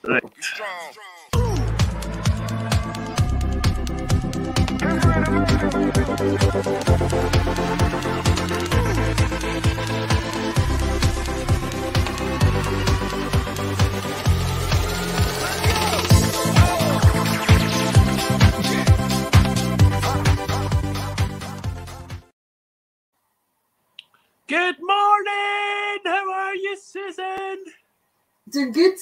Right. Good morning! How are you, Susan? Doing good.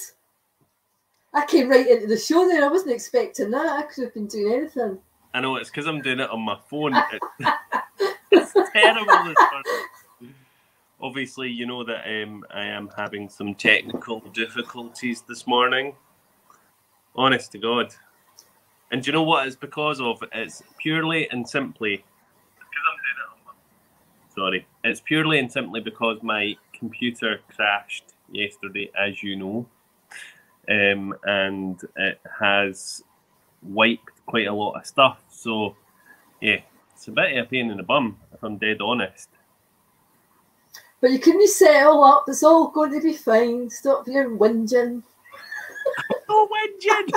I came right into the show there. I wasn't expecting that. I could have been doing anything. I know, it's because I'm doing it on my phone. It's terrible this morning. Obviously, you know that I am having some technical difficulties this morning. Honest to God. And do you know what it's because of? It's purely and simply... Sorry. It's purely and simply because my computer crashed yesterday, as you know. And it has wiped quite a lot of stuff. So, yeah, it's a bit of a pain in the bum, if I'm dead honest. But you can reset it all up. It's all going to be fine. Stop your whinging. No whinging!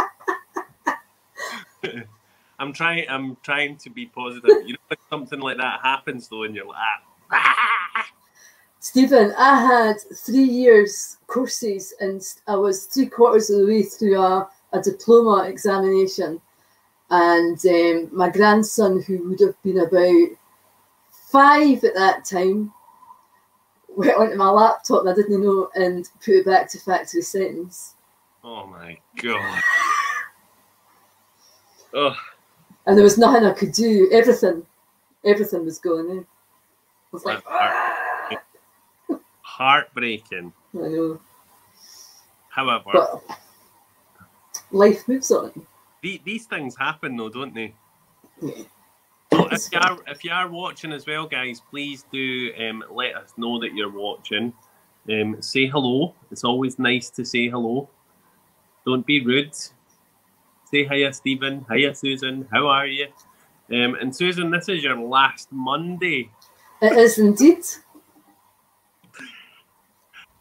I'm trying to be positive. You know, when something like that happens, though, and you're like, Stephen, I had 3 years courses and I was 3/4 of the way through a diploma examination. And my grandson, who would have been about 5 at that time, went onto my laptop and I didn't know and put it back to factory settings. oh my God. Oh. And there was nothing I could do. Everything was going in. I was like, heartbreaking. I know. However, but life moves on. These things happen, though, don't they? Yeah. So if you are watching as well, guys, please do let us know that you're watching. Say hello. It's always nice to say hello. Don't be rude. Say hiya, Stephen. Hiya, Susan. How are you? And Susan, this is your last Monday. It is indeed.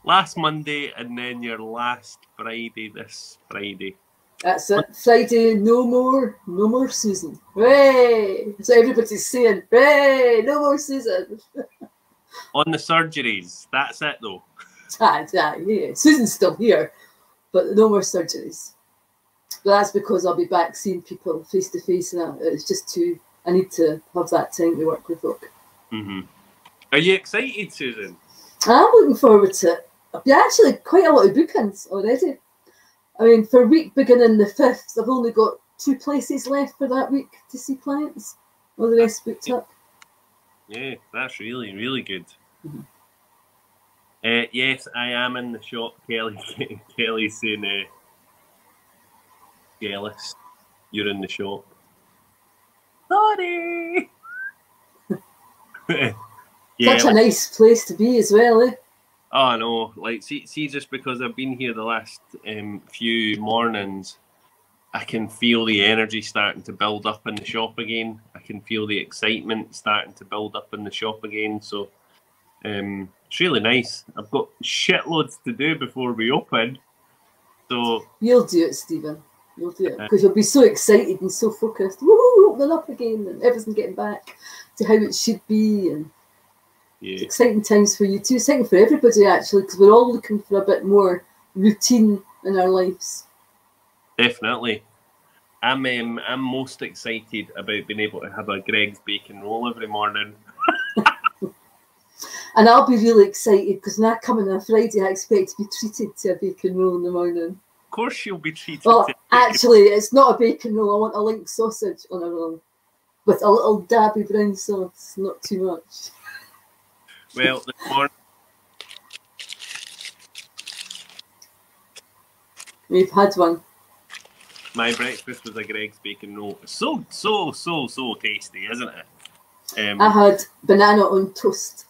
Last Monday, and then your last Friday this Friday. That's it. Friday, no more Susan. Hooray! So everybody's saying, hooray, no more Susan. On the surgeries. That's it, though. Yeah. Susan's still here, but no more surgeries. But that's because I'll be back seeing people face to face, and it's just I need to have that time to work with folk. Mm-hmm. Are you excited, Susan? I'm looking forward to it. Yeah, actually, quite a lot of bookings already. I mean, for week beginning the 5th, I've only got 2 places left for that week to see clients. All the rest booked up. Yeah, that's really, really good. Mm-hmm. Yes, I am in the shop, Kelly. Kelly's saying, jealous. You're in the shop. Sorry! Yeah, Such a nice place to be as well, eh? Oh, no. Like, see, just because I've been here the last few mornings, I can feel the energy starting to build up in the shop again. I can feel the excitement starting to build up in the shop again. So, it's really nice. I've got shitloads to do before we open. So you'll do it, Stephen. You'll do it because you'll be so excited and so focused. Woo! Opening up again and everything getting back to how it should be. And yeah. It's exciting times for you too. Exciting for everybody actually, because we're all looking for a bit more routine in our lives. Definitely. I'm most excited about being able to have a Greg's bacon roll every morning. And I'll be really excited because when I come in on a Friday, I expect to be treated to a bacon roll in the morning. Of course you'll be treated well, to actually, it's not a bacon roll. I want a link sausage on a roll with a little dabby brown sauce, not too much. Well, this morning... We've had one. My breakfast was a Greg's bacon roll. So tasty, isn't it? I had banana on toast.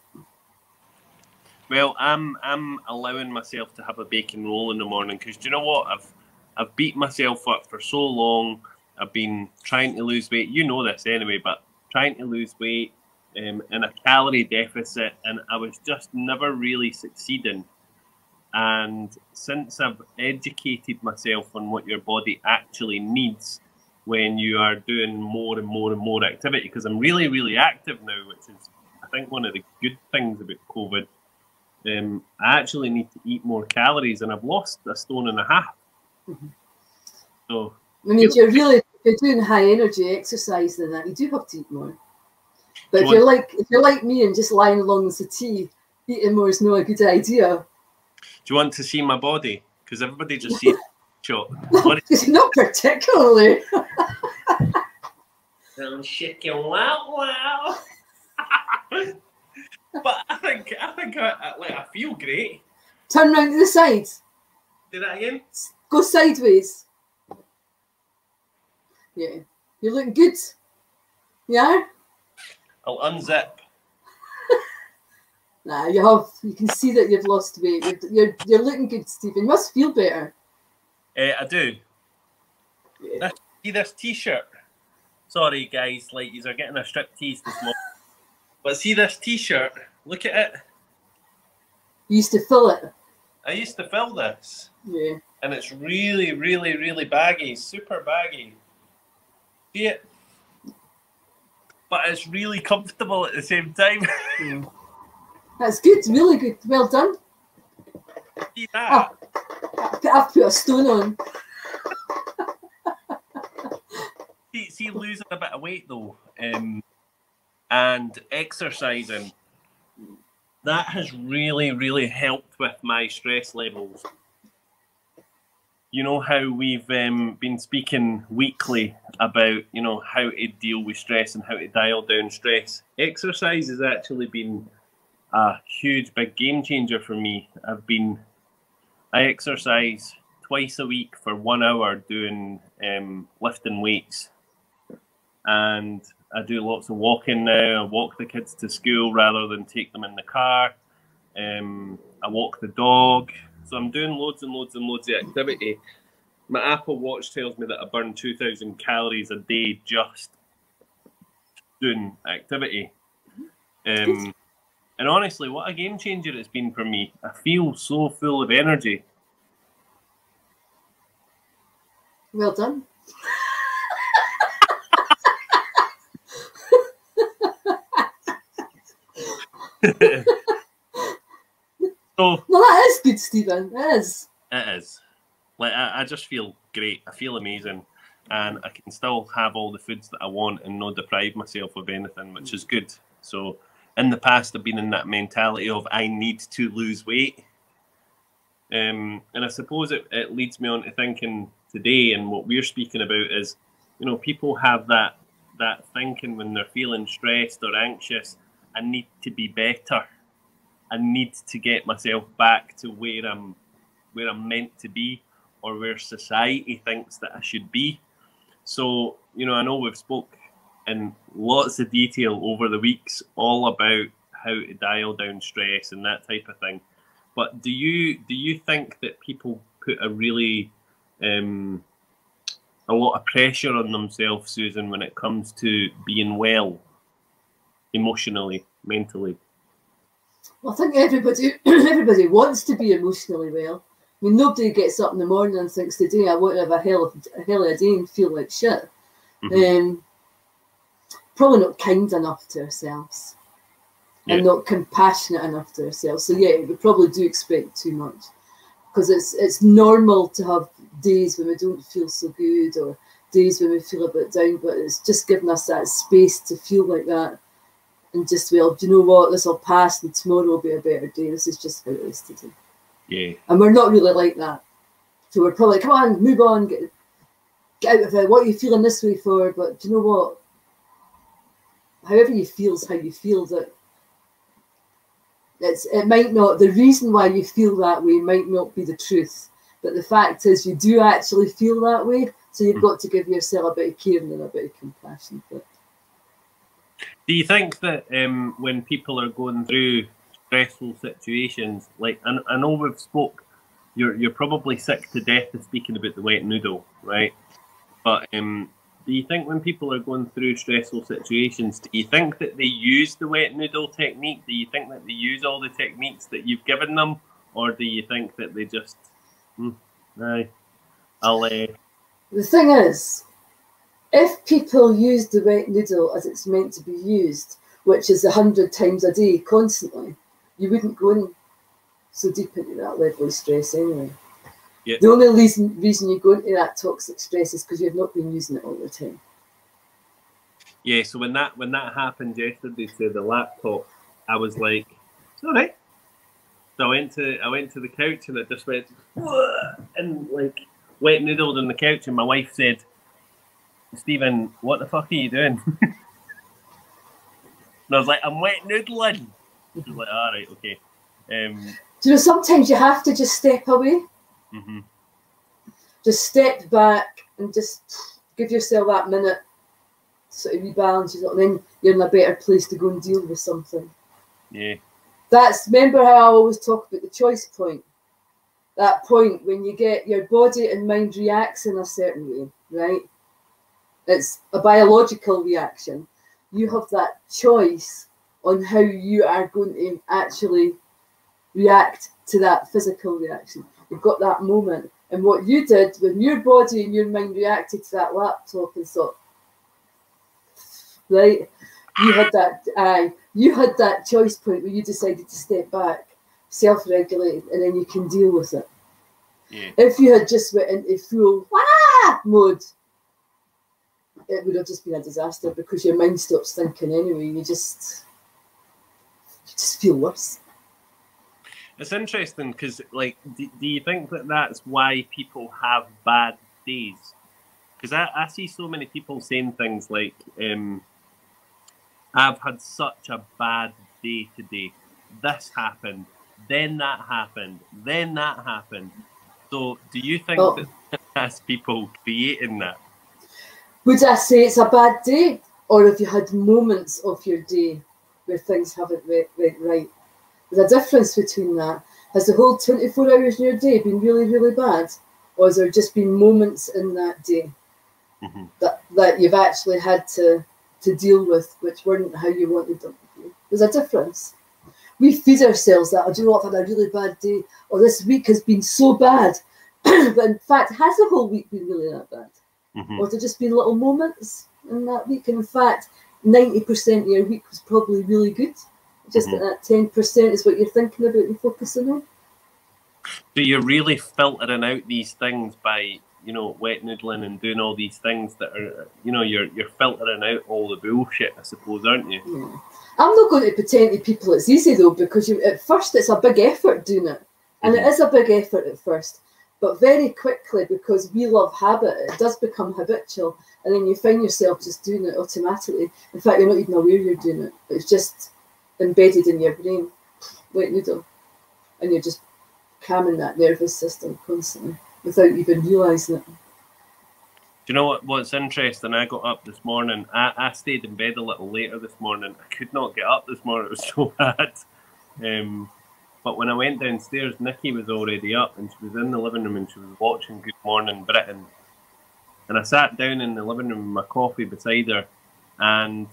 Well, I'm allowing myself to have a bacon roll in the morning because do you know what? I've beat myself up for so long. I've been trying to lose weight. You know this anyway, but trying to lose weight in a calorie deficit, and I was just never really succeeding. And since I've educated myself on what your body actually needs when you are doing more and more and more activity, because I'm really, really active now, which is, I think, one of the good things about COVID. I actually need to eat more calories, and I've lost 1.5 stone. So, I mean, if you're doing high energy exercise and that, you do have to eat more. But if you're like me and just lying along the settee, eating more is not a good idea. Do you want to see my body? Because everybody just sees shot. Not particularly. I'm shaking, wow. But I think I feel great. Turn round to the side. Do that again. Go sideways. Yeah, you're looking good. Yeah. I'll unzip. Nah, you can see that you've lost weight. You're looking good, Stephen. You must feel better. I do. Yeah. See this t-shirt? Sorry, guys. Like, you're getting a striptease this morning. But see this t-shirt? Look at it. You used to fill it. I used to fill this. Yeah. And it's really, really, really baggy. Super baggy. See it? But it's really comfortable at the same time. Yeah. That's good. Really good. Well done. See that? I've put a stone on. See, losing a bit of weight though, and exercising, that has really, really helped with my stress levels. You know how we've been speaking weekly about, you know, how to deal with stress and how to dial down stress. Exercise has actually been a huge, big game changer for me. I exercise twice a week for 1 hour doing lifting weights. And I do lots of walking now. I walk the kids to school rather than take them in the car. I walk the dog. So I'm doing loads and loads and loads of activity. My Apple Watch tells me that I burn 2,000 calories a day just doing activity. And honestly, what a game changer it's been for me. I feel so full of energy. Well done. So, no, that is good, Stephen. It is. It is. Like, I just feel great. I feel amazing. And I can still have all the foods that I want and not deprive myself of anything, which is good. So in the past, I've been in that mentality of I need to lose weight. And I suppose it leads me on to thinking today, and what we're speaking about is, you know, people have that thinking when they're feeling stressed or anxious, I need to be better. I need to get myself back to where I'm meant to be, or where society thinks that I should be. So, you know, I know we've spoke in lots of detail over the weeks all about how to dial down stress and that type of thing. But do you think that people put a really a lot of pressure on themselves, Susan, when it comes to being well, emotionally, mentally? Well, I think everybody wants to be emotionally well. I mean, nobody gets up in the morning and thinks, today I want to have a hell of a day and feel like shit. Mm-hmm. Probably not kind enough to ourselves, and not compassionate enough to ourselves. So yeah, we probably do expect too much, because it's normal to have days when we don't feel so good, or days when we feel a bit down, but it's just giving us that space to feel like that, and just, well, do you know what, this will pass and tomorrow will be a better day. This is just how it is today. Yeah. And we're not really like that. So we're probably, come on, move on, get out of it. What are you feeling this way for? But do you know what? However you feel is how you feel. That it might not, the reason why you feel that way might not be the truth. But the fact is, you do actually feel that way. So you've got to give yourself a bit of care and a bit of compassion for it. Do you think that when people are going through stressful situations, like, I know we've spoke, you're probably sick to death of speaking about the wet noodle, right? But do you think when people are going through stressful situations, do you think that they use the wet noodle technique? Do you think that they use all the techniques that you've given them? or do you think that they just, aye, I'll. The thing is, if people use the wet noodle as it's meant to be used, which is 100 times a day constantly, you wouldn't go in so deep into that level of stress anyway. Yeah. The only reason you go into that toxic stress is because you've not been using it all the time. Yeah, so when that happened yesterday to the laptop, I was like, it's all right. So I went to the couch and I just went, whoa, and like wet noodled on the couch, and my wife said, Stephen, what the fuck are you doing? And I was like, I'm wet noodling. She was like, all right, okay. Do you know, sometimes you have to just step away. Mm-hmm. Just step back and just give yourself that minute, sort of rebalance yourself, and then you're in a better place to go and deal with something. Yeah. Remember how I always talk about the choice point? That point when you get your body and mind reacts in a certain way, right? It's a biological reaction. You have that choice on how you are going to actually react to that physical reaction. You've got that moment. And what you did when your body and your mind reacted to that laptop and thought, right, you had that choice point where you decided to step back, self-regulate, and then you can deal with it. Yeah. If you had just went into full mode, it would have just been a disaster because your mind stops thinking anyway. You just feel worse. It's interesting because, like, do you think that that's why people have bad days? Because I see so many people saying things like, I've had such a bad day today. This happened, then that happened, then that happened. So do you think that that's people creating that? Would I say it's a bad day? Or have you had moments of your day where things haven't went right? There's a difference between that. Has the whole 24 hours in your day been really, really bad? Or has there just been moments in that day that you've actually had to deal with, which weren't how you wanted them to be? There's a difference. We feed ourselves that, do you know what, I've had a really bad day, or this week has been so bad. But in fact, has the whole week been really that bad? Or has there just been little moments in that week? And in fact, 90% of your week was probably really good. Just that 10% is what you're thinking about and focusing on. So you're really filtering out these things by, wet noodling and doing all these things that are, you're filtering out all the bullshit, I suppose, aren't you? Yeah. I'm not going to pretend to people it's easy though, because at first it's a big effort doing it. And it is a big effort at first. But very quickly, because we love habit, it does become habitual. And then you find yourself just doing it automatically. In fact, you're not even aware you're doing it. It's just embedded in your brain, wet noodle. And you're just calming that nervous system constantly without even realising it. Do you know what's interesting? I got up this morning. I stayed in bed a little later this morning. I could not get up this morning. It was so bad. But when I went downstairs, Nikki was already up and she was in the living room and she was watching Good Morning Britain. And I sat down in the living room with my coffee beside her, and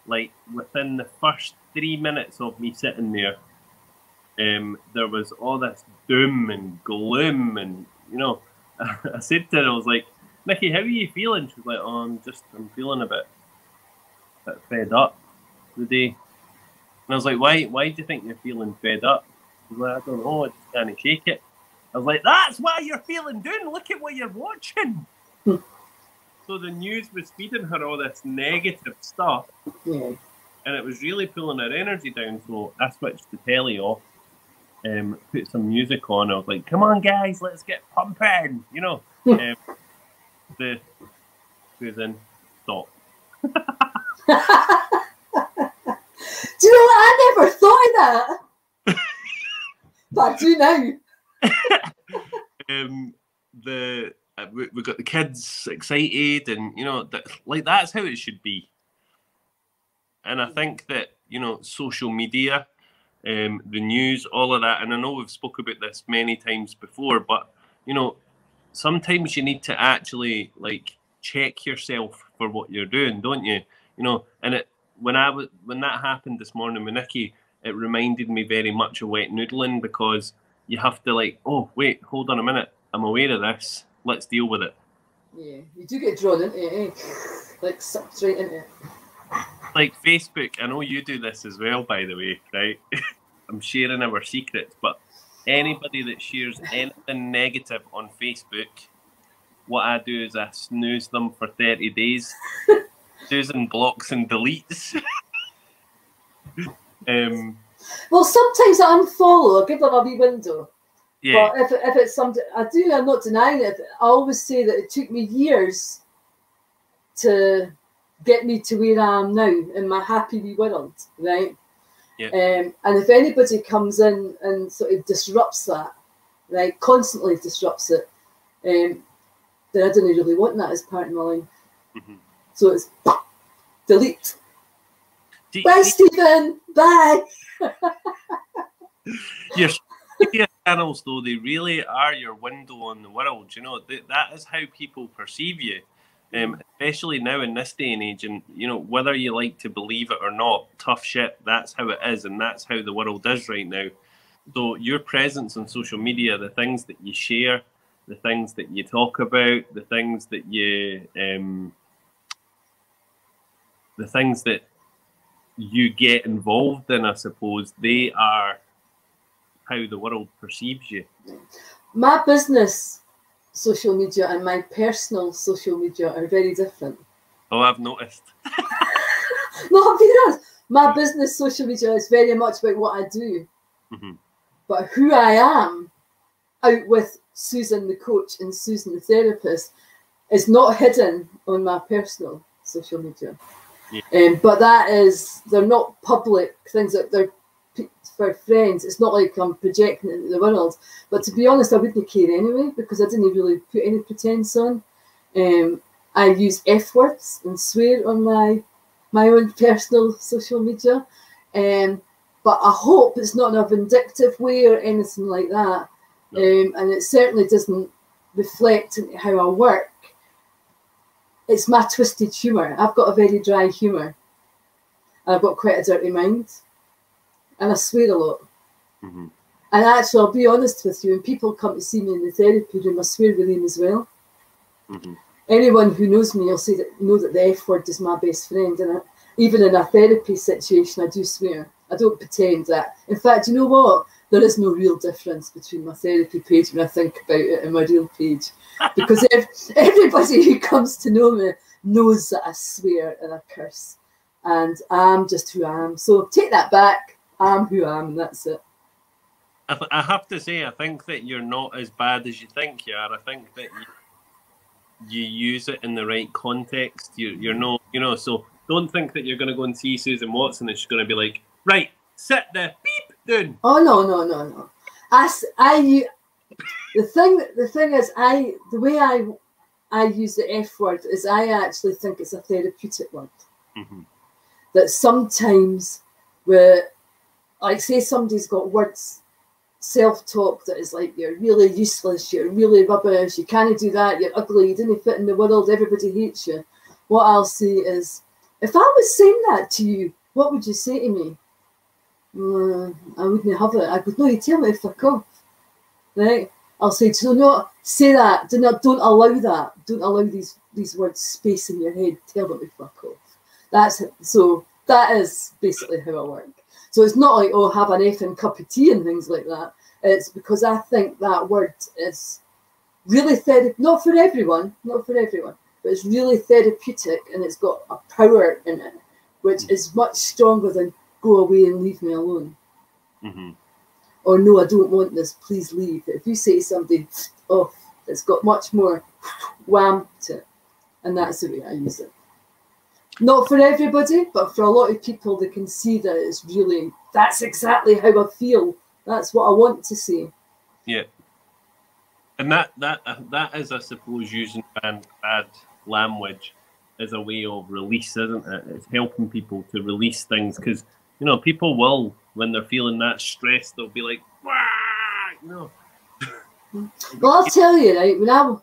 like within the first 3 minutes of me sitting there, there was all this doom and gloom, and I said to her, I was like, Nikki, how are you feeling? She was like, oh, I'm feeling a bit fed up today. And I was like, why do you think you're feeling fed up? She was like, I don't know, I just can't shake it. I was like, that's why you're feeling down. Look at what you're watching. So the news was feeding her all this negative stuff, and it was really pulling her energy down. So I switched the telly off, put some music on. I was like, come on, guys, let's get pumping. The goes in, stop. Do you know what? I never thought of that. But I do now. We got the kids excited, and that's how it should be. And I think that social media, the news, all of that, and I know we've spoke about this many times before, but sometimes you need to actually check yourself for what you're doing, don't you? And when that happened this morning with Nikki, it reminded me very much of wet noodling, because you have to like, oh wait, hold on a minute, I'm aware of this. Let's deal with it. Yeah, you do get drawn into it, eh? Like sucked right into it. Like Facebook, I know you do this as well, by the way, right? I'm sharing our secrets, but anybody that shares anything negative on Facebook, what I do is I snooze them for 30 days. Snoozing blocks and deletes. Well, sometimes I unfollow, I give them a wee window. Yeah. But if it's something, I'm not denying it. I always say that it took me years to get me to where I am now in my happy wee world, right? Yeah. And if anybody comes in and sort of disrupts that, right, constantly disrupts it, then I don't really want that as part of my life. Mm-hmm. So it's delete. Bye, Stephen. Bye. Your media channels, though, they really are your window on the world. You know, that is how people perceive you. Especially now in this day and age, and you know, whether you like to believe it or not, tough shit, that's how it is, and that's how the world is right now. So your presence on social media, the things that you share, the things that you talk about, the things that you get involved in, I suppose, they are how the world perceives you. My business social media and my personal social media are very different. Oh, I've noticed. No, I'll be honest. My business social media is very much about what I do. Mm-hmm. But who I am out with Susan the coach and Susan the therapist is not hidden on my personal social media. Yeah. But they're not public things, that they're for friends. It's not like I'm projecting it into the world. But to be honest, I wouldn't care anyway, because I didn't really put any pretense on. I use F words and swear on my own personal social media. But I hope it's not in a vindictive way or anything like that. No. And it certainly doesn't reflect into how I work. It's my twisted humour. I've got a very dry humour. I've got quite a dirty mind. And I swear a lot. Mm-hmm. And actually, I'll be honest with you, when people come to see me in the therapy room, I swear with them as well. Mm-hmm. Anyone who knows me will know that the F word is my best friend. And even in a therapy situation, I do swear. I don't pretend that. In fact, you know what? There is no real difference between my therapy page when I think about it and my real page. Because everybody who comes to know me knows that I swear and I curse. And I'm just who I am. So take that back. I'm who I am, and that's it. I have to say, I think that you're not as bad as you think you are. I think that you use it in the right context. You're not, you know, so don't think that you're going to go and see Susan Watson and she's going to be like, right, sit the beep down. Oh, no. The thing is, the way I use the F word is I actually think it's a therapeutic word. Mm-hmm. That sometimes like say somebody's got words, self-talk that is like, you're really useless, you're really rubbish, you can't do that, you're ugly, you didn't fit in the world, everybody hates you. What I'll say is, if I was saying that to you, what would you say to me? I wouldn't have it. I would, no, you tell me to fuck off. Right? I'll say, do not say that. Don't allow that. Don't allow these words space in your head. Tell them to fuck off. So that is basically how I work. So it's not like, oh, have an effing cup of tea and things like that. It's because I think that word is really not for everyone, but it's really therapeutic, and it's got a power in it, which is much stronger than go away and leave me alone. Mm-hmm. Or no, I don't want this, please leave. If you say to somebody, oh, it's got much more wham to it. And that's the way I use it. Not for everybody, but for a lot of people, they can see that it's really, that's exactly how I feel. That's what I want to say. Yeah. And that is, I suppose, using bad language as a way of release, isn't it? It's helping people to release things, because, you know, people will, when they're feeling that stress, they'll be like, wah! You know. Well, I'll tell you, right, when I,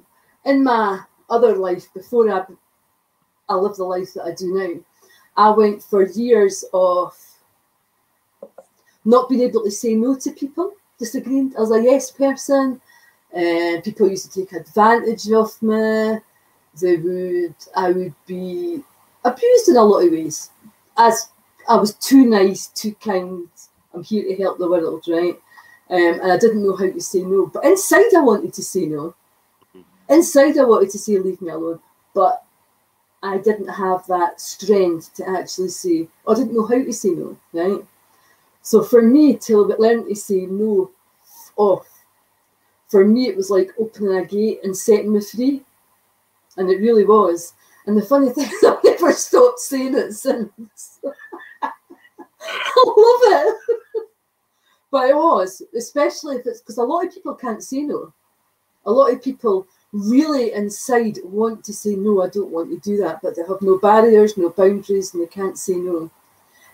in my other life, before I live the life that I do now, I went for years of not being able to say no to people. disagreeing. I was a yes person. People used to take advantage of me. I would be abused in a lot of ways, as I was too nice, too kind. I'm here to help the world, right? And I didn't know how to say no. But inside, I wanted to say no. Inside, I wanted to say, leave me alone. But I didn't have that strength to actually say, I didn't know how to say no, right? So for me, to learn to say no off, for me, it was like opening a gate and setting me free. And it really was. And the funny thing is, I've never stopped saying it since. I love it. But it was, especially if it's, because a lot of people can't say no. A lot of people really inside want to say, no, I don't want to do that, but they have no barriers, no boundaries, and they can't say no.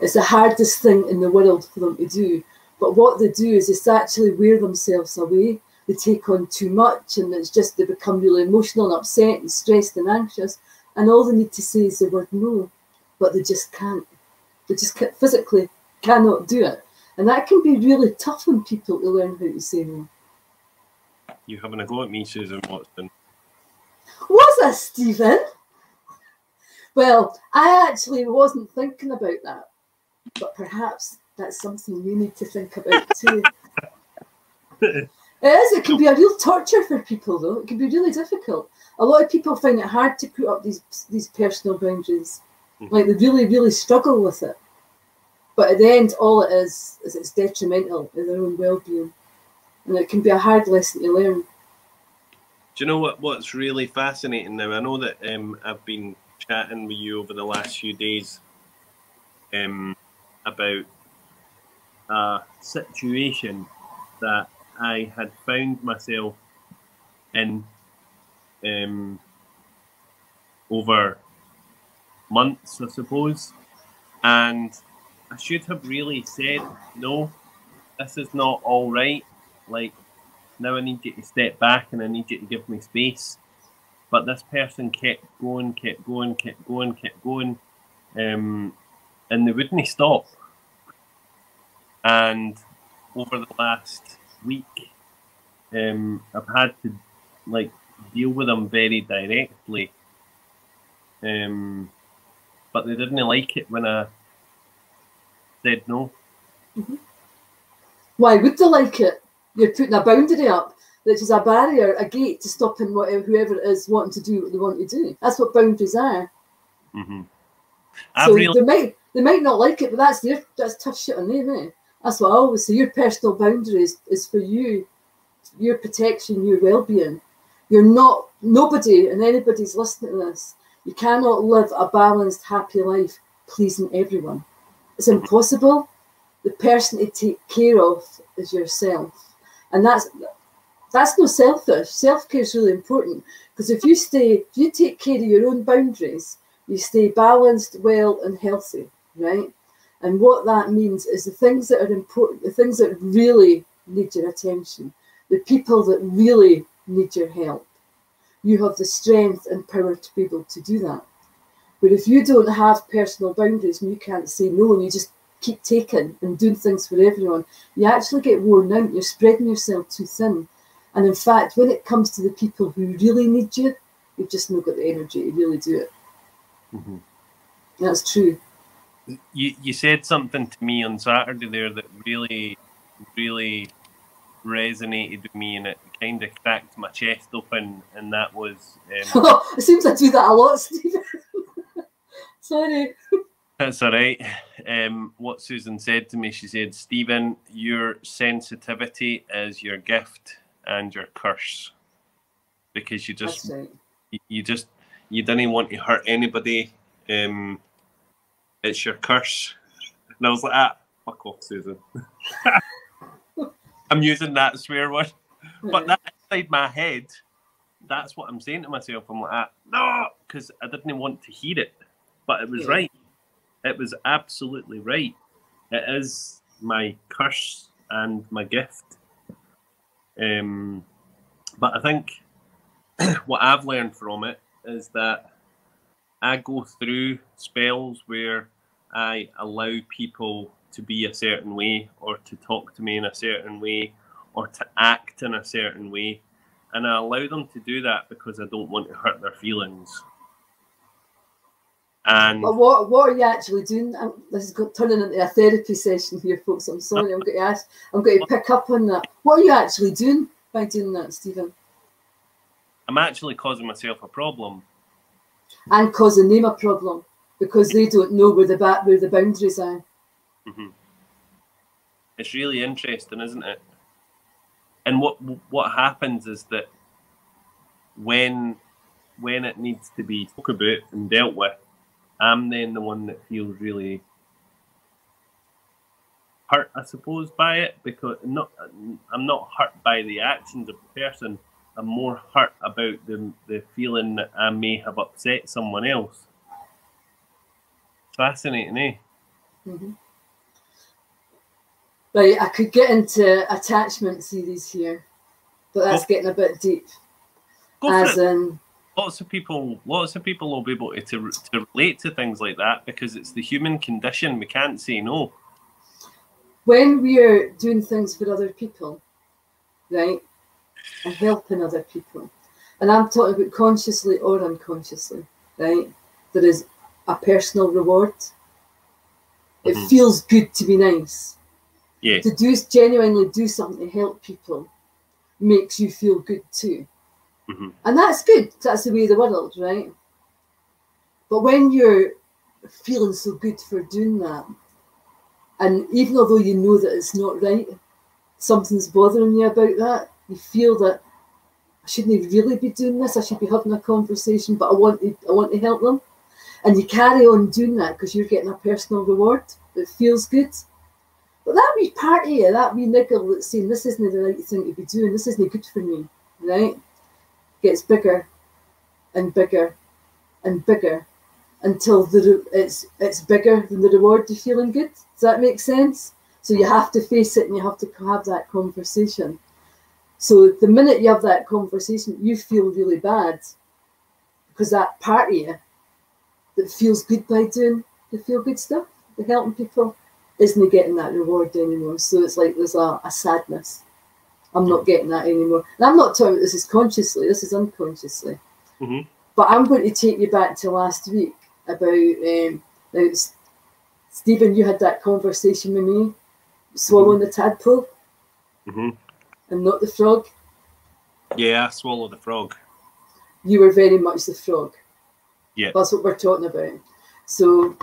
It's the hardest thing in the world for them to do. But what they do is it's actually wear themselves away. They take on too much, and it's just they become really emotional and upset and stressed and anxious. And all they need to say is the word no, but they just can't. They just physically cannot do it. And that can be really tough on people to learn how to say no. You having a go at me, Susan Watson? Was I, Stephen? Well, I actually wasn't thinking about that. But perhaps that's something you need to think about too. It is. It can be a real torture for people, though. It can be really difficult. A lot of people find it hard to put up these personal boundaries. Like they really, really struggle with it. But at the end, all it is it's detrimental in their own well-being. And it can be a hard lesson to learn. Do you know what's really fascinating now? I know that I've been chatting with you over the last few days about a situation that I had found myself in over months, I suppose. And I should have really said, no, this is not all right. Like, now I need you to step back and I need you to give me space. But this person kept going, and they wouldn't stop. And over the last week, I've had to like deal with them very directly. But they didn't like it when I said no. Mm-hmm. Why would they like it? You're putting a boundary up, which is a barrier, a gate to stopping whoever it is wanting to do what they want to do. That's what boundaries are. Mm-hmm. So they might not like it, but that's tough shit on them, eh? That's what I always say. Your personal boundaries is for you, your protection, your well-being. You're not, nobody and anybody's listening to this. You cannot live a balanced, happy life pleasing everyone. It's impossible. The person to take care of is yourself. And that's not selfish. Self-care is really important because if you take care of your own boundaries, you stay balanced, well, and healthy, right? And what that means is the things that are important, the things that really need your attention, the people that really need your help, you have the strength and power to be able to do that. But if you don't have personal boundaries and you can't say no and you just keep taking and doing things for everyone, you actually get worn out. You're spreading yourself too thin. And in fact, when it comes to the people who really need you, you've just not got the energy to really do it. Mm-hmm. That's true. You said something to me on Saturday there that really, really resonated with me, and it kind of cracked my chest open, and that was... It seems I do that a lot, Stephen. Sorry. That's all right. What Susan said to me, she said, Stephen, your sensitivity is your gift and your curse. Because you just... That's right. You didn't want to hurt anybody. It's your curse. And I was like, fuck off, Susan. I'm using that swear word. But that inside my head, that's what I'm saying to myself. I'm like, no, because I didn't want to hear it. But it was right. It was absolutely right. It is my curse and my gift. But I think what I've learned from it is that I go through spells where I allow people to be a certain way or to talk to me in a certain way or to act in a certain way. And I allow them to do that because I don't want to hurt their feelings. And but what are you actually doing? This is turning into a therapy session here, folks. I'm sorry, I'm going to pick up on that. What are you actually doing by doing that, Stephen? I'm actually causing myself a problem. And causing them a problem because they don't know where the boundaries are. Mm-hmm. It's really interesting, isn't it? And what happens is that when it needs to be spoken about and dealt with, I'm then the one that feels really hurt, I suppose, by it, because I'm not hurt by the actions of the person. I'm more hurt about the feeling that I may have upset someone else. Fascinating, eh? Mm-hmm. Right, I could get into attachment series here, but that's getting a bit deep. As in, lots of people will be able to relate to things like that because it's the human condition. We can't say no. When we're doing things for other people, right, and helping other people, and I'm talking about consciously or unconsciously, right, there is a personal reward. It feels good to be nice. Yeah. To genuinely do something to help people makes you feel good too. Mm-hmm. And that's good. That's the way of the world, right? But when you're feeling so good for doing that, and even although you know that it's not right, something's bothering you about that, you feel that I shouldn't really be doing this, I should be having a conversation, but I want to help them. And you carry on doing that because you're getting a personal reward that feels good. But that wee part of you, that wee niggle that's saying this isn't the right thing to be doing, this isn't good for me, right? Gets bigger and bigger and bigger until it's bigger than the reward of feeling good. Does that make sense? So you have to face it and you have to have that conversation. So the minute you have that conversation, you feel really bad because that part of you that feels good by doing the feel good stuff, the helping people, isn't getting that reward anymore. So it's like there's a sadness. I'm not getting that anymore. And I'm not talking about this is consciously, this is unconsciously. Mm-hmm. But I'm going to take you back to last week about Stephen, you had that conversation with me, swallowing the tadpole and not the frog. Yeah, I swallow the frog. You were very much the frog. Yeah. That's what we're talking about. So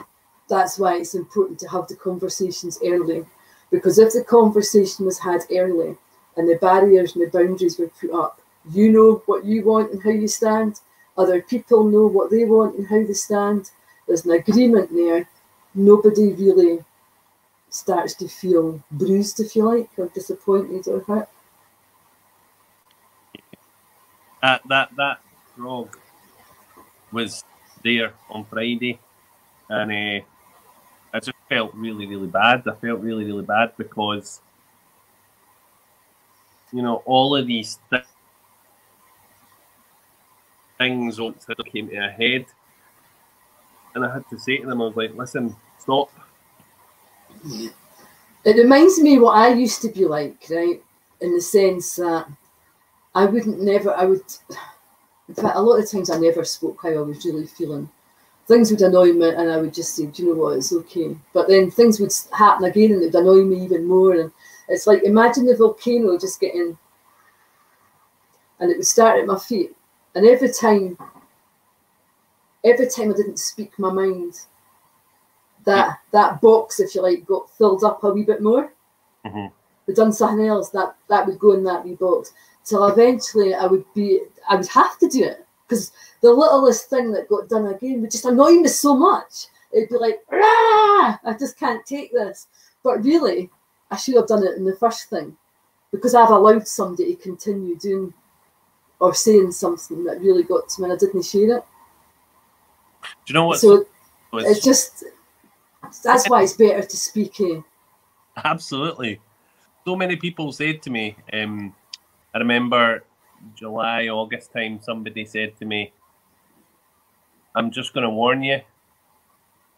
that's why it's important to have the conversations early. Because if the conversation was had early and the barriers and the boundaries were put up, you know what you want and how you stand. Other people know what they want and how they stand. There's an agreement there. Nobody really starts to feel bruised, if you like, or disappointed or hurt. That frog was there on Friday, and I just felt really, really bad. I felt really, really bad because, you know, all of these things all came to a head, and I had to say to them, I was like, listen, stop. It reminds me what I used to be like, right? In the sense that I would, in fact, a lot of times I never spoke how I was really feeling. Things would annoy me and I would just say, do you know what, it's okay. But then things would happen again and it would annoy me even more. And it's like, imagine the volcano just getting, and it would start at my feet. And every time I didn't speak my mind, that box, if you like, got filled up a wee bit more. Mm-hmm. They'd done something else, that would go in that wee box. Till eventually I would have to do it. Because the littlest thing that got done again would just annoy me so much. It'd be like, rah! I just can't take this. But really, I should have done it in the first thing. Because I've allowed somebody to continue doing or saying something that really got to me and I didn't share it. Do you know what? So it's just, that's why it's better to speak. Absolutely. So many people said to me, I remember July, August time, somebody said to me, I'm just going to warn you,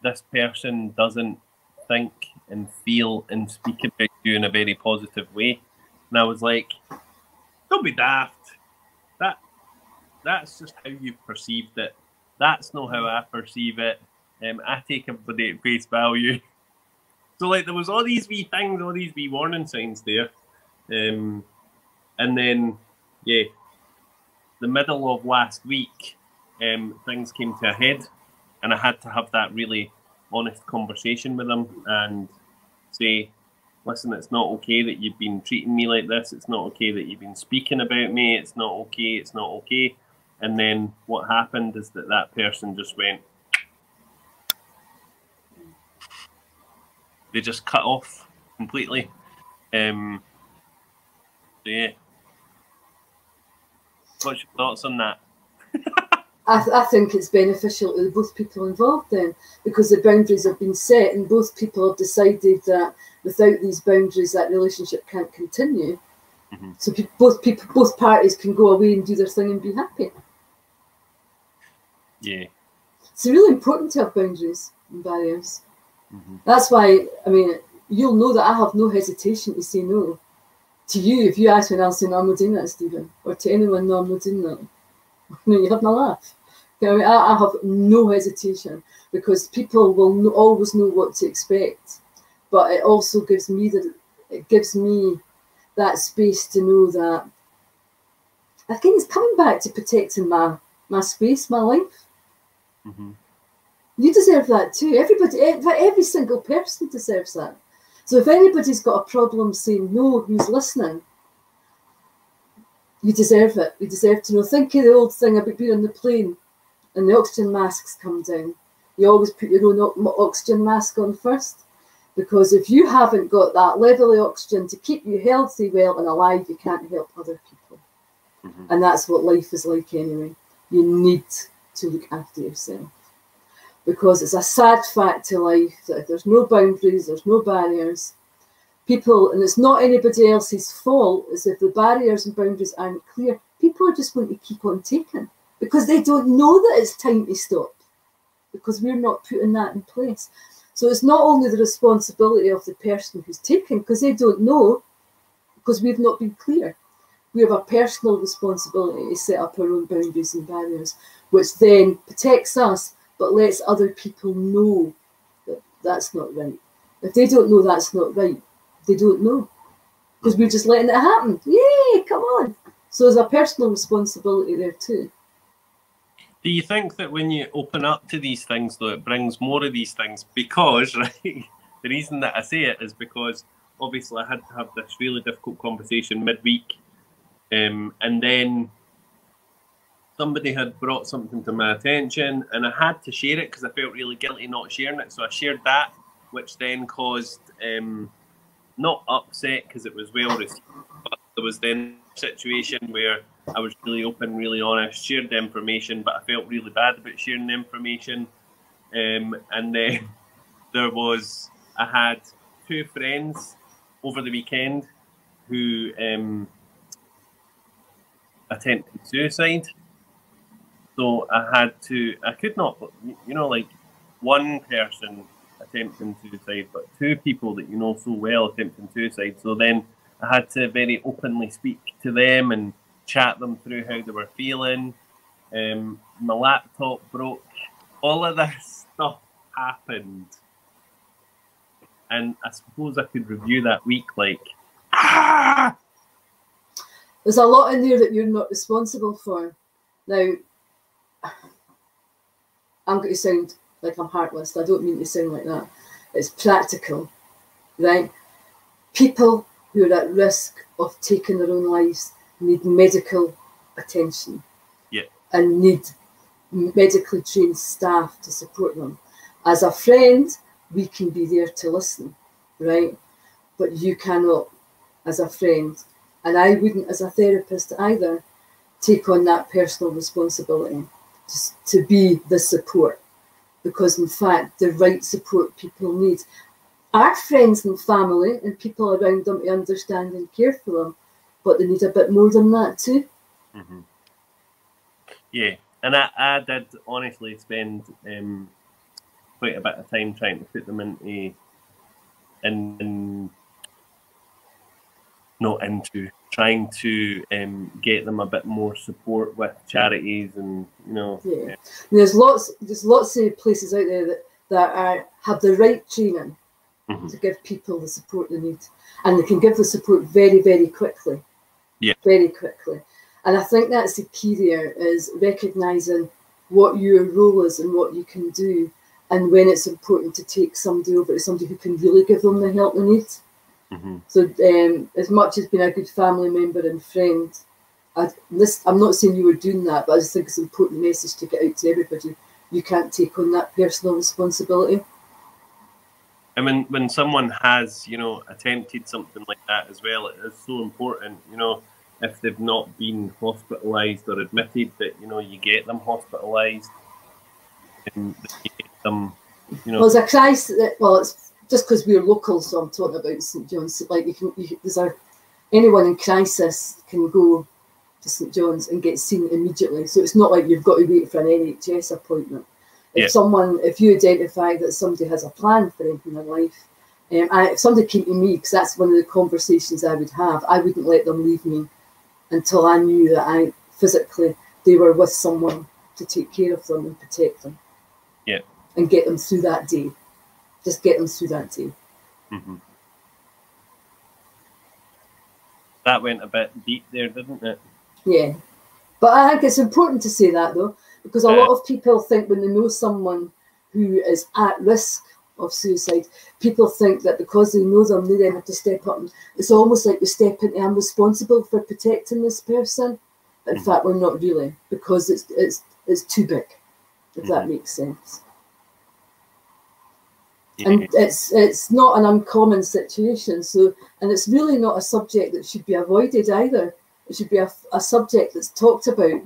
this person doesn't think and feel and speak about you in a very positive way. And I was like, don't be daft. That's just how you've perceived it. That's not how I perceive it. I take everybody at face value. So like there was all these wee things, all these wee warning signs there. And then, yeah, the middle of last week, things came to a head, and I had to have that really honest conversation with them and say, listen, it's not okay that you've been treating me like this. It's not okay that you've been speaking about me. It's not okay. It's not okay. And then what happened is that person just went, they just cut off completely. So yeah. What's your thoughts on that? I think it's beneficial to both people involved then, because the boundaries have been set and both people have decided that without these boundaries that relationship can't continue. Mm-hmm. So both parties can go away and do their thing and be happy. Yeah. It's really important to have boundaries and barriers. Mm-hmm. That's why, I mean, you'll know that I have no hesitation to say no to you if you ask me and I'll say, no, I'm not doing that, Stephen. Or to anyone, no, I'm not doing that. No, you have my laugh. You know, I have no hesitation because people will always know what to expect. But it also gives me that space to know that, again, it's coming back to protecting my space, my life. Mm-hmm. You deserve that too. Every single person deserves that. So if anybody's got a problem saying no, who's listening, you deserve it. You deserve to know. Think of the old thing about being on the plane and the oxygen masks come down. You always put your own oxygen mask on first, because if you haven't got that level of oxygen to keep you healthy, well and alive, you can't help other people. Mm-hmm. And that's what life is like anyway. You need to look after yourself, because it's a sad fact to life that if there's no boundaries, there's no barriers, people, and it's not anybody else's fault, is if the barriers and boundaries aren't clear, people are just going to keep on taking because they don't know that it's time to stop, because we're not putting that in place. So it's not only the responsibility of the person who's taking, because they don't know, because we've not been clear. We have a personal responsibility to set up our own boundaries and barriers, which then protects us, but lets other people know that that's not right. If they don't know that's not right, they don't know, because we're just letting it happen. Yay, come on. So there's a personal responsibility there too. Do you think that when you open up to these things, though, it brings more of these things? Because, right, the reason that I say it is because obviously I had to have this really difficult conversation midweek, and then somebody had brought something to my attention and I had to share it because I felt really guilty not sharing it. So I shared that, which then caused not upset because it was well received, but there was then a situation where I was really open, really honest, shared the information, but I felt really bad about sharing the information. And then I had two friends over the weekend who attempted suicide. So I could not, like one person attempting suicide, but two people that you know so well attempting suicide. So then I had to very openly speak to them and chat them through how they were feeling. My laptop broke. All of this stuff happened. And I suppose I could review that week like, There's a lot in there that you're not responsible for. Now, I'm going to sound like I'm heartless. I don't mean to sound like that. It's practical, right? People who are at risk of taking their own lives need medical attention. Yeah. And need medically trained staff to support them. As a friend, we can be there to listen, right? But you cannot, as a friend, and I wouldn't as a therapist either, take on that personal responsibility to be the support, because in fact the right support people need are friends and family and people around them to understand and care for them, but they need a bit more than that too. Mm-hmm. Yeah, and I did honestly spend quite a bit of time trying to put them in not into. Trying to get them a bit more support with charities, and Yeah. There's lots of places out there that have the right training to give people the support they need, and they can give the support very, very quickly. Yeah, very quickly. And I think that's the key there, is recognising what your role is and what you can do, and when it's important to take somebody over to somebody who can really give them the help they need. So as much as being a good family member and friend, I'm not saying you were doing that, but I just think it's an important message to get out to everybody. You can't take on that personal responsibility. And when someone has, attempted something like that as well, it is so important, if they've not been hospitalised or admitted, that, you get them hospitalised, and you get them, Well, it's a crisis. Well, it's just because we're local, so I'm talking about St John's. Like anyone in crisis can go to St John's and get seen immediately. So it's not like you've got to wait for an NHS appointment. If you identify that somebody has a plan for anything in life, if somebody came to me, because that's one of the conversations I would have, I wouldn't let them leave me until I knew that they were with someone to take care of them and protect them. Yeah. And get them through that day. Just get them through that day. That went a bit deep there, didn't it? Yeah. But I think it's important to say that, though, because a lot of people think when they know someone who is at risk of suicide, people think that because they know them, they then have to step up. It's almost like we step into, I'm responsible for protecting this person. But in fact, we're not really, because it's too big, if that makes sense. Yeah. And it's not an uncommon situation. So, and it's really not a subject that should be avoided either. It should be a subject that's talked about.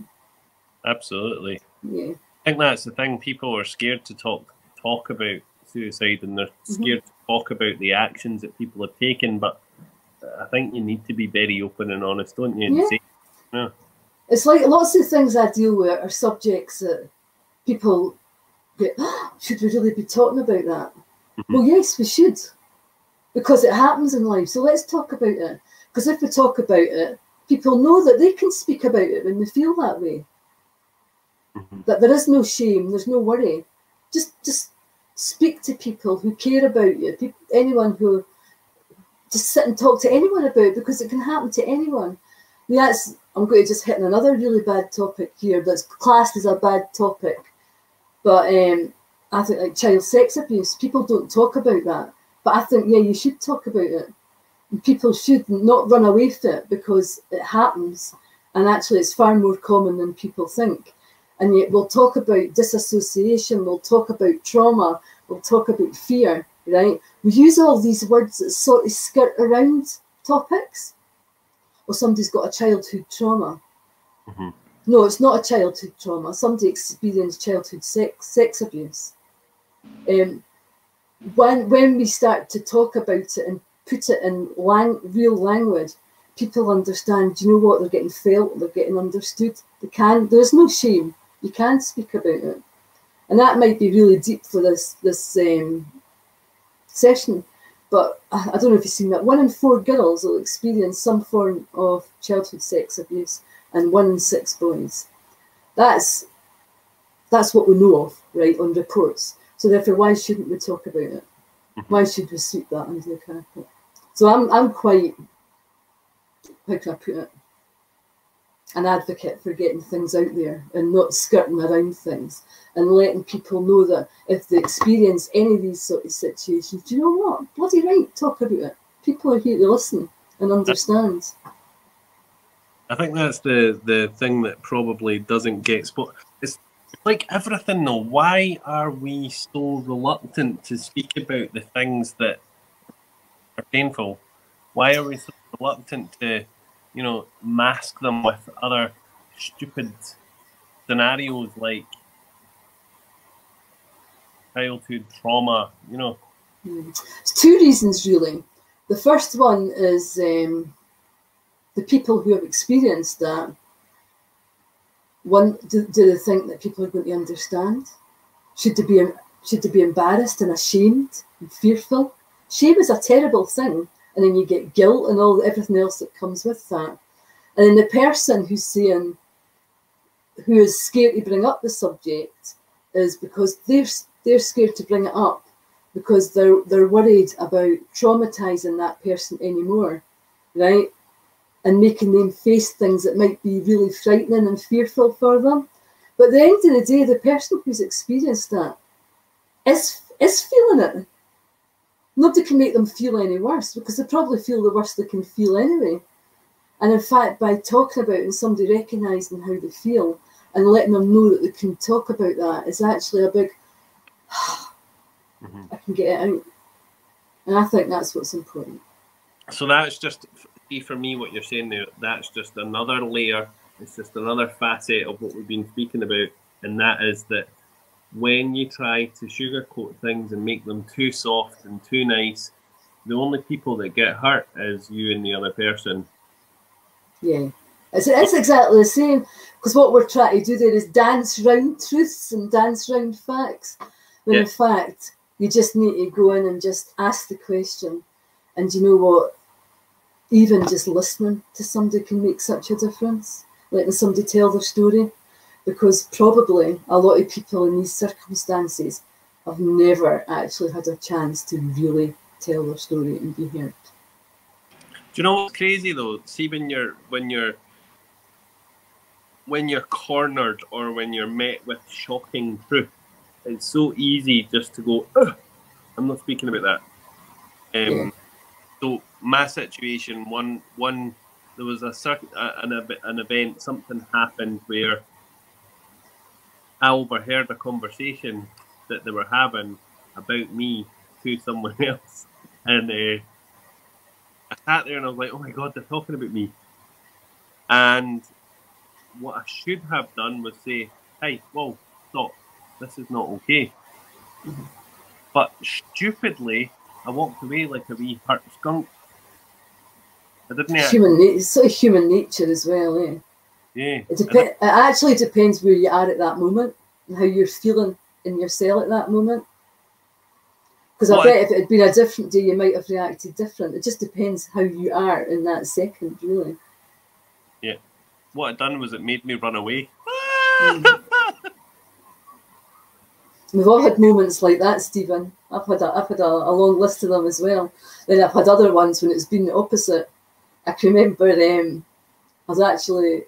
Absolutely. Yeah. I think that's the thing. People are scared to talk about suicide, and they're scared to talk about the actions that people have taken. But I think you need to be very open and honest, don't you? And say, no. It's like lots of things I deal with are subjects that people get, should we really be talking about that? Well, yes, we should, because it happens in life. So let's talk about it. Because if we talk about it, people know that they can speak about it when they feel that way. That there is no shame, there's no worry. Just speak to people who care about you. Anyone who just sit and talk to anyone about it, because it can happen to anyone. I'm going to just hit on another really bad topic here that's classed as a bad topic. But I think like child sex abuse, people don't talk about that. But I think, yeah, you should talk about it. And people should not run away from it, because it happens. And actually it's far more common than people think. And yet we'll talk about disassociation, we'll talk about trauma, we'll talk about fear, right? We use all these words that sort of skirt around topics. Or somebody's got a childhood trauma. No, it's not a childhood trauma. Somebody experienced childhood sex abuse. When we start to talk about it and put it in real language, people understand, do you know what? They're getting felt, they're getting understood. There's no shame. You can speak about it. And that might be really deep for this session. But I don't know if you've seen that. 1 in 4 girls will experience some form of childhood sex abuse, and 1 in 6 boys. That's what we know of, right, on reports. So therefore, why shouldn't we talk about it? Why should we sweep that under the carpet? So I'm quite, how can I put it, an advocate for getting things out there and not skirting around things, and letting people know that if they experience any of these sort of situations, do you know what? Bloody right, talk about it. People are here to listen and understand. I think that's the thing that probably doesn't get spot. It's like everything though. Why are we so reluctant to speak about the things that are painful? Why are we so reluctant to, mask them with other stupid scenarios like childhood trauma, It's 2 reasons, really. The first one is the people who have experienced that. One, do they think that people are going to understand? Should they be embarrassed and ashamed and fearful? Shame is a terrible thing, and then you get guilt and everything else that comes with that. And then the person who's saying, who is scared to bring up the subject, is because they're scared to bring it up because they're worried about traumatizing that person anymore, right? And making them face things that might be really frightening and fearful for them. But at the end of the day, the person who's experienced that is feeling it. Nobody can make them feel any worse because they probably feel the worst they can feel anyway. And in fact, by talking about it and somebody recognising how they feel and letting them know that they can talk about that is actually a big, I can get it out. And I think that's what's important. So that's just, see, for me, what you're saying there, that's just another layer. It's just another facet of what we've been speaking about. And that is that when you try to sugarcoat things and make them too soft and too nice, the only people that get hurt is you and the other person. Yeah, it's exactly the same, because what we're trying to do there is dance round truths and dance round facts, when in fact you just need to go in and just ask the question. And you know what, even just listening to somebody can make such a difference, letting somebody tell their story, because probably a lot of people in these circumstances have never actually had a chance to really tell their story and be heard. Do you know what's crazy though? See, when you're cornered or when you're met with shocking truth, it's so easy just to go, ugh, I'm not speaking about that. So my situation, one there was an event, something happened where I overheard a conversation that they were having about me to someone else, and I sat there and I was like, oh my God, they're talking about me. And what I should have done was say, hey, whoa, stop, this is not okay. But stupidly, I walked away like a wee hurt skunk. I didn't. It's sort of human nature as well, eh? Yeah. It actually depends where you are at that moment and how you're feeling in your cell at that moment. Because I bet if it had been a different day, you might have reacted different. It just depends how you are in that second, really. Yeah. What it done was it made me run away. We've all had moments like that, Stephen. I've had a long list of them as well. Then I've had other ones when it's been the opposite. I can remember I was actually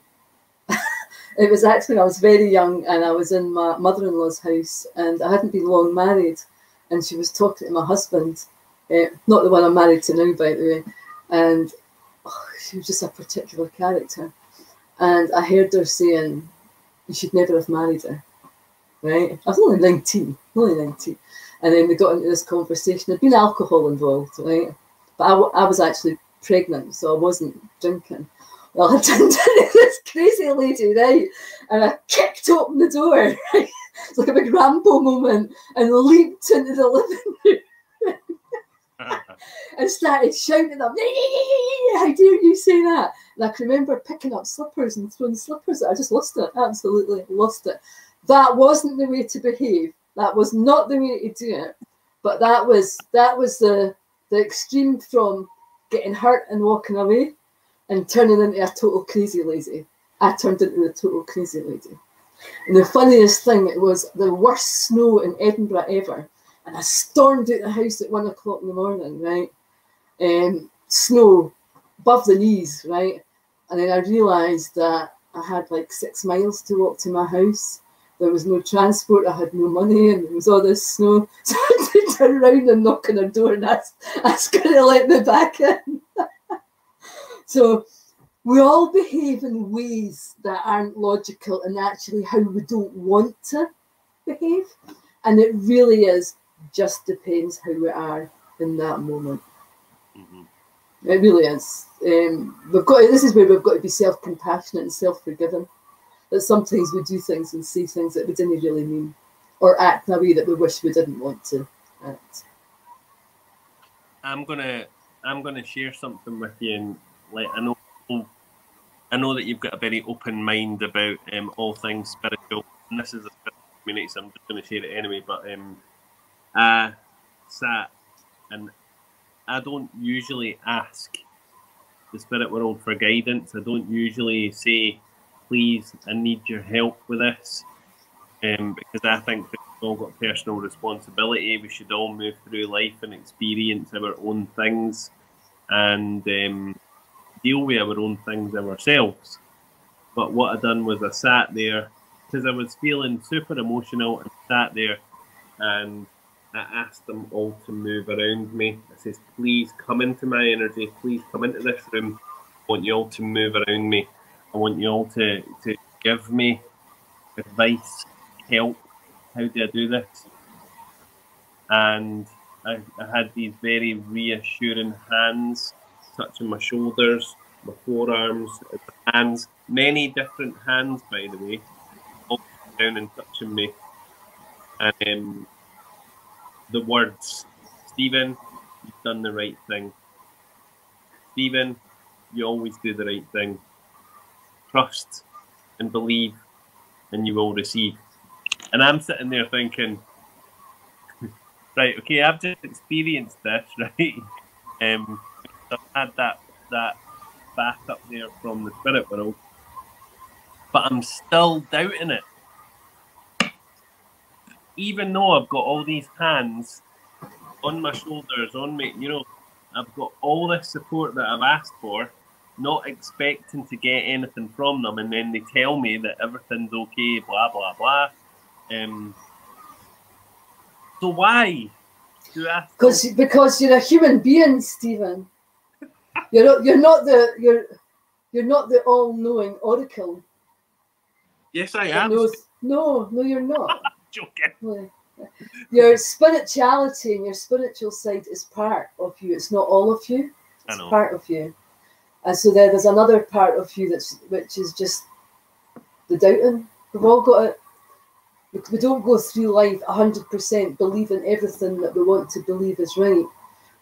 I was very young and I was in my mother-in-law's house and I hadn't been long married, and she was talking to my husband, not the one I'm married to now, by the way, and she was just a particular character. And I heard her saying, you should never have married her, right? I was only 19. And then we got into this conversation. There'd been alcohol involved, right? But I was actually pregnant, so I wasn't drinking. Well, I turned into this crazy lady, right? And I kicked open the door, right? It's like a big Rambo moment, and leaped into the living room and started shouting at them, how dare you say that? And I can remember picking up slippers and throwing slippers at her. I just lost it, absolutely lost it. That wasn't the way to behave. That was not the way to do it. But that was the extreme from getting hurt and walking away and turning into a total crazy lady. I turned into a total crazy lady. And the funniest thing, it was the worst snow in Edinburgh ever. And I stormed out the house at 1 o'clock in the morning, right? Snow above the knees, right? And then I realised that I had like 6 miles to walk to my house. There was no transport, I had no money, and there was all this snow. So I had to turn around and knock on her door and ask her to let me back in. So we all behave in ways that aren't logical and actually how we don't want to behave. And it really just depends how we are in that moment. Mm-hmm. It really is. This is where we've got to be self-compassionate and self-forgiving. That sometimes we do things and say things that we didn't really mean, or act in a way that we wish we didn't want to act. I'm gonna share something with you, and like I know that you've got a very open mind about all things spiritual, and this is a spiritual community, so I'm just going to share it anyway. But I sat and I don't usually ask the spirit world for guidance. I don't usually say, please, I need your help with this. Because I think that we've all got personal responsibility. We should all move through life and experience our own things and deal with our own things ourselves. But what I done was I sat there because I was feeling super emotional and sat there and I asked them all to move around me. I says, please come into my energy. Please come into this room. I want you all to move around me. I want you all to give me advice, help. How do I do this? And I had these very reassuring hands touching my shoulders, my forearms, my hands, many different hands, by the way, all down and touching me. And the words, Stephen, you've done the right thing. Stephen, you always do the right thing. Trust and believe, and you will receive. And I'm sitting there thinking, right, okay, I've just experienced this, right? I've had that back up there from the spirit world, but I'm still doubting it. Even though I've got all these hands on my shoulders, on me, I've got all this support that I've asked for, not expecting to get anything from them, and then they tell me that everything's okay, blah, blah, blah. So why do I? Because you're a human being, Stephen. You're not the all-knowing oracle. Yes, I am. No, you're not. Joking. Your spirituality and your spiritual side is part of you. It's not all of you. It's part of you. And so there's another part of you which is just the doubting. We've all got it. We don't go through life 100% believing everything that we want to believe is right.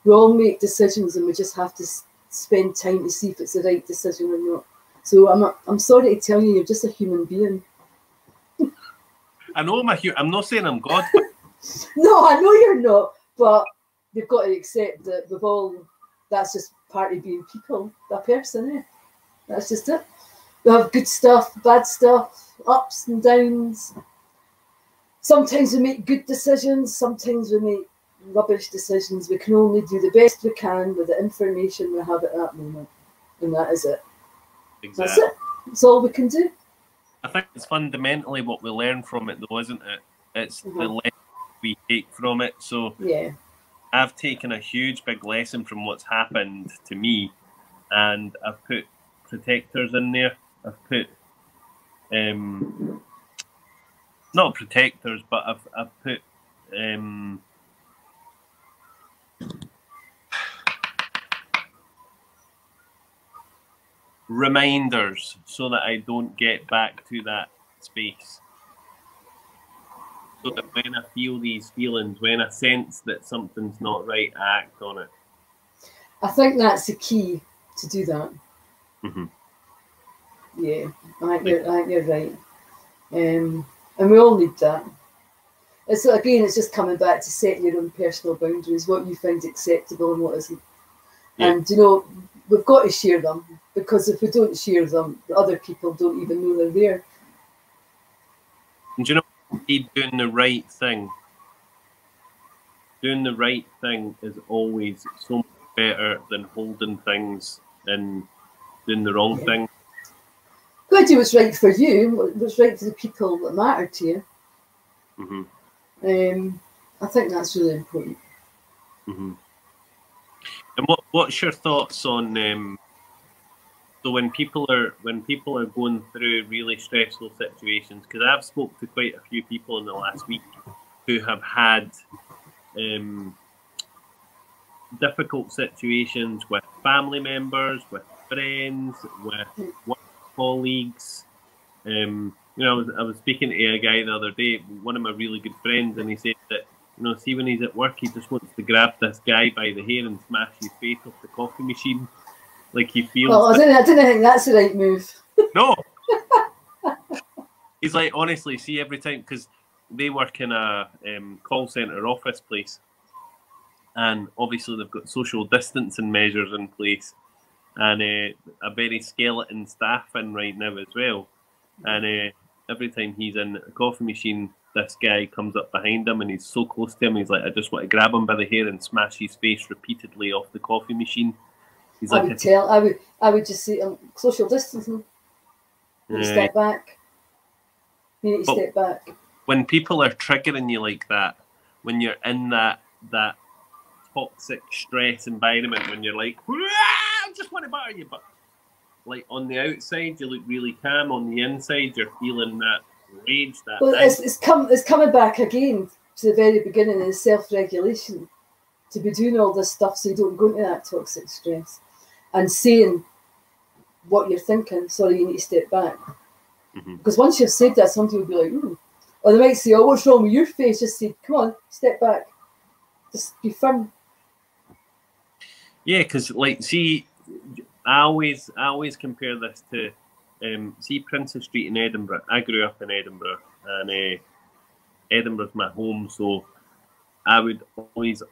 We all make decisions, and we just have to spend time to see if it's the right decision or not. So I'm sorry to tell you, you're just a human being. I know I'm not saying I'm God. No, I know you're not, but you've got to accept that that's just part of being people, a person, eh? That's just it. We have good stuff, bad stuff, ups and downs. Sometimes we make good decisions, sometimes we make rubbish decisions. We can only do the best we can with the information we have at that moment. And that is it. Exactly. That's it. That's all we can do. I think it's fundamentally what we learn from it, though, isn't it? It's the lesson we take from it. So yeah, I've taken a huge, big lesson from what's happened to me, and I've put protectors in there. I've put not protectors, but I've put reminders so that I don't get back to that space. So that when I feel these feelings, when I sense that something's not right, I act on it. I think that's the key to do that. Mm-hmm. Yeah, I think you're right. And we all need that. It's just coming back to setting your own personal boundaries, what you find acceptable and what isn't. Yeah. And, we've got to share them, because if we don't share them, the other people don't even know they're there. And doing the right thing. Doing the right thing is always so much better than holding things and doing the wrong thing. You've got to do what's right for you, what's right for the people that matter to you. Mm-hmm. I think that's really important. Mm-hmm. And what's your thoughts on so when people are going through really stressful situations? Because I've spoke to quite a few people in the last week who have had difficult situations with family members, with friends, with work colleagues. I was speaking to a guy the other day, one of my really good friends, and he said that see, when he's at work, he just wants to grab this guy by the hair and smash his face off the coffee machine. Like he feels. Well, I didn't think that's the right move. No. He's like, honestly, see, every time, because they work in a call centre office place, and obviously they've got social distancing measures in place, and a very skeleton staff in right now as well. And every time he's in a coffee machine, this guy comes up behind him and he's so close to him, he's like, I just want to grab him by the hair and smash his face repeatedly off the coffee machine. He's I would just say social distancing. You step back. You need to step back. When people are triggering you like that, when you're in that toxic stress environment, when you're like, I just want to batter you, but like on the outside you look really calm, on the inside you're feeling that rage. It's coming back again to the very beginning of self-regulation, to be doing all this stuff so you don't go into that toxic stress, and saying what you're thinking. Sorry, you need to step back. Because once you've said that, somebody will be like, ooh. Or they might say, oh, what's wrong with your face? Just say, come on, step back. Just be firm. Yeah, because like, see, I always compare this to see Princess Street in Edinburgh. I grew up in Edinburgh, and Edinburgh's my home, so I would always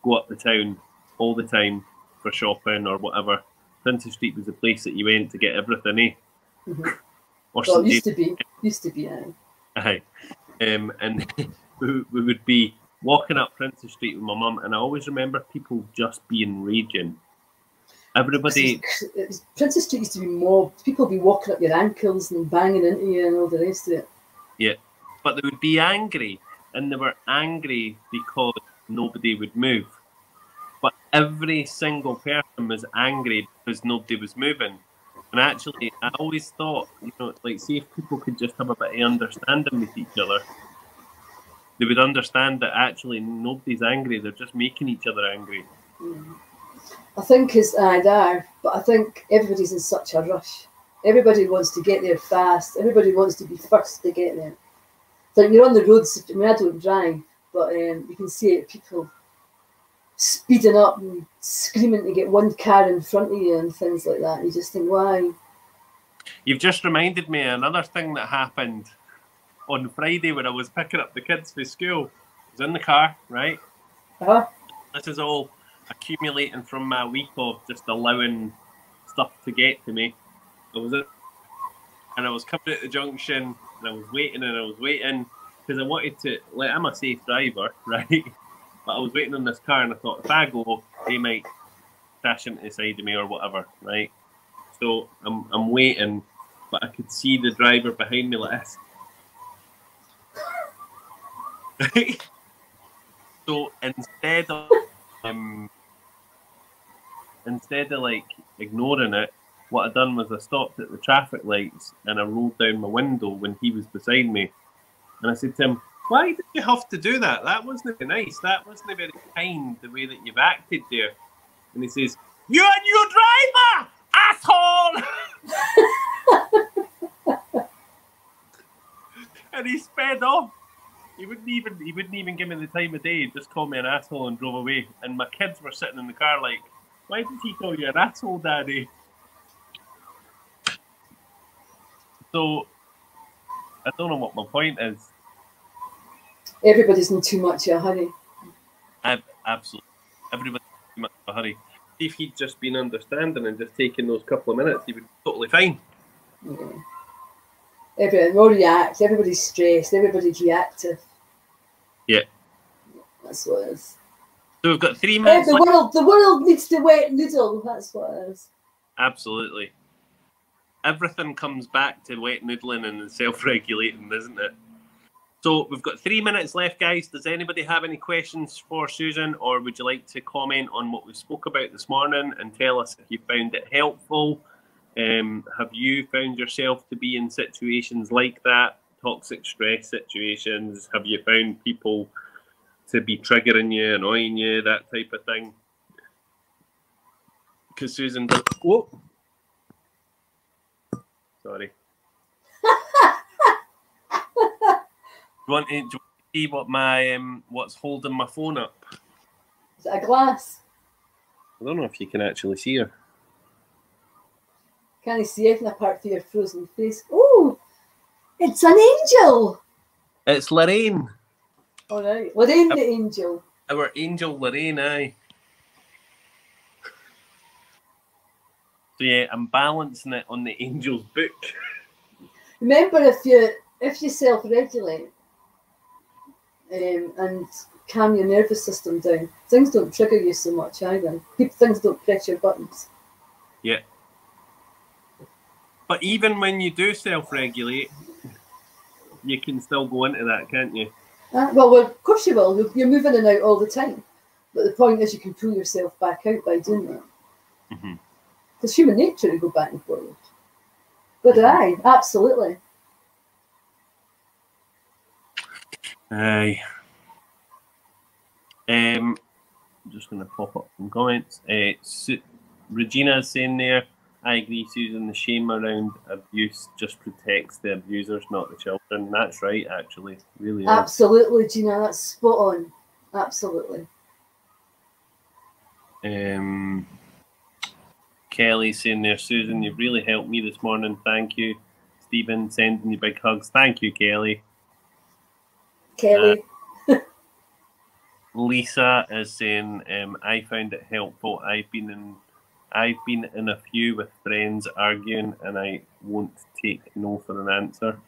go up the town all the time for shopping or whatever. Princess Street was the place that you went to get everything, eh? Or well, it used to be, aye. And we would be walking up Princess Street with my mum, and I always remember people just being raging. Everybody. Princess Street used to be mobbed. People would be walking up your ankles and banging into you and all the rest of it. Yeah, but they would be angry, and they were angry because nobody would move. But every single person was angry because nobody was moving. And actually, I always thought, you know, like, see if people could just have a bit of understanding with each other, they would understand that actually nobody's angry, they're just making each other angry. I think it's there, but I think everybody's in such a rush. Everybody wants to get there fast. Everybody wants to be first to get there. So you're on the roads, I mean, I don't drive, but you can see it, people speeding up and screaming to get one car in front of you and things like that. You just think, why? You've just reminded me of another thing that happened on Friday when I was picking up the kids for school. I was in the car, right? This is all accumulating from my week of just allowing stuff to get to me. I was coming at the junction, and I was waiting because I wanted to, like, I'm a safe driver, right? But I was waiting on this car, and I thought, if I go, they might crash into the side of me or whatever, right? So I'm waiting, but I could see the driver behind me like this. So instead of like ignoring it, what I done was I stopped at the traffic lights and I rolled down my window when he was beside me, and I said to him, why did you have to do that? That wasn't very nice. That wasn't very kind, the way that you've acted there. And he says, you're a new driver, asshole! And he sped off. He wouldn't even give me the time of day. He just called me an asshole and drove away. And my kids were sitting in the car like, why did he call you an asshole, Daddy? So I don't know what my point is. Everybody's in too much of a hurry. Absolutely. Everybody's in too much of a hurry. If he'd just been understanding and just taken those couple of minutes, he would be totally fine. Yeah. Everybody will react. Everybody's stressed. Everybody's reactive. Yeah. That's what it is. So we've got 3 minutes. The world needs the wet noodle. That's what it is. Absolutely. Everything comes back to wet noodling and self-regulating, isn't it? So we've got 3 minutes left, guys. Does anybody have any questions for Susan, or would you like to comment on what we spoke about this morning and tell us if you found it helpful? Have you found yourself to be in situations like that, toxic stress situations? Have you found people to be triggering you, annoying you, that type of thing? Because Susan does... Whoa! Sorry. Do you want to see what what's holding my phone up? Is it a glass? I don't know if you can actually see her. Can't you see anything apart from your frozen face? Oh, it's an angel. It's Lorraine. All right. Lorraine the angel. Our angel Lorraine, aye. So yeah, I'm balancing it on the angel's book. Remember, if you self-regulate and calm your nervous system down, things don't trigger you so much either. Things don't press your buttons. Yeah. But even when you do self-regulate, you can still go into that, can't you? Well, of course you will. You're moving in and out all the time. But the point is you can pull yourself back out by doing that. Mm-hmm. It's human nature to go back and forward. But aye, absolutely. Aye. I'm just going to pop up some comments. Regina's saying there, I agree, Susan, the shame around abuse just protects the abusers, not the children. That's right, actually. Really is. Absolutely, Gina. That's spot on. Absolutely. Kelly saying there, Susan, you've really helped me this morning. Thank you. Stephen, sending you big hugs. Thank you, Kelly. Kelly. Lisa is saying, I found it helpful. I've been in a few with friends arguing, and I won't take no for an answer.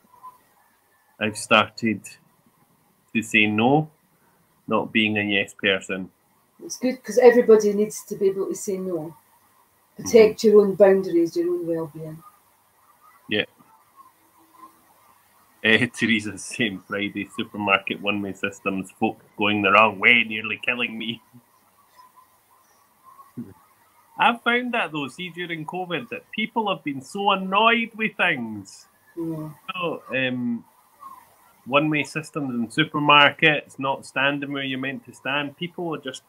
I've started to say no, not being a yes person. It's good because everybody needs to be able to say no. Protect your own boundaries, your own well-being. Yeah. Teresa's saying Friday, supermarket one-way systems, folk going the wrong way, nearly killing me. I've found that though, see, during COVID, that people have been so annoyed with things. Yeah. So, one-way systems in supermarkets, not standing where you're meant to stand, people are just,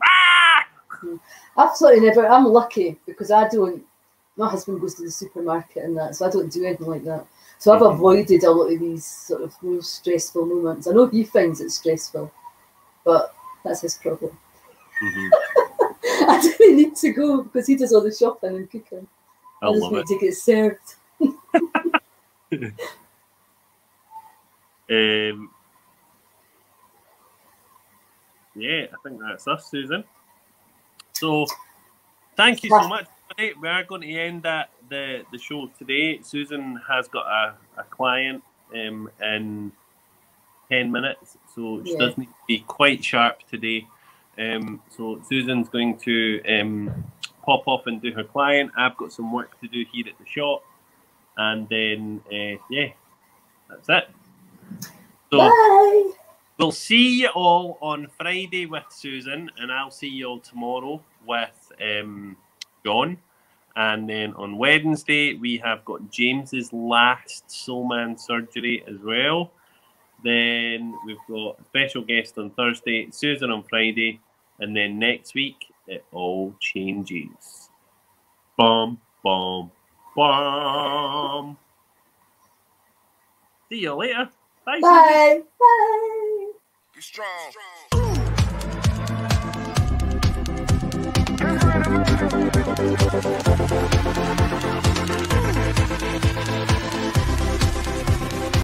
Absolutely never. I'm lucky because I don't, my husband goes to the supermarket and that, so I don't do anything like that. So I've avoided a lot of these sort of more stressful moments. I know he finds it stressful, but that's his problem. I don't need to go because he does all the shopping and cooking. I just need to get served. Yeah, I think that's us, Susan. So, thank you so much. We are going to end the show today. Susan has got a client in 10 minutes, so she does need to be quite sharp today. So Susan's going to pop off and do her client. I've got some work to do here at the shop, and then yeah, that's it. So bye. We'll see you all on Friday with Susan, and I'll see you all tomorrow with John. And then on Wednesday, we have got James's last Soulman surgery as well. Then we've got a special guest on Thursday, Susan on Friday, and then next week, it all changes. Bum, bum, bum. See you later. Bye. Bye. Bye. Be strong. Be strong.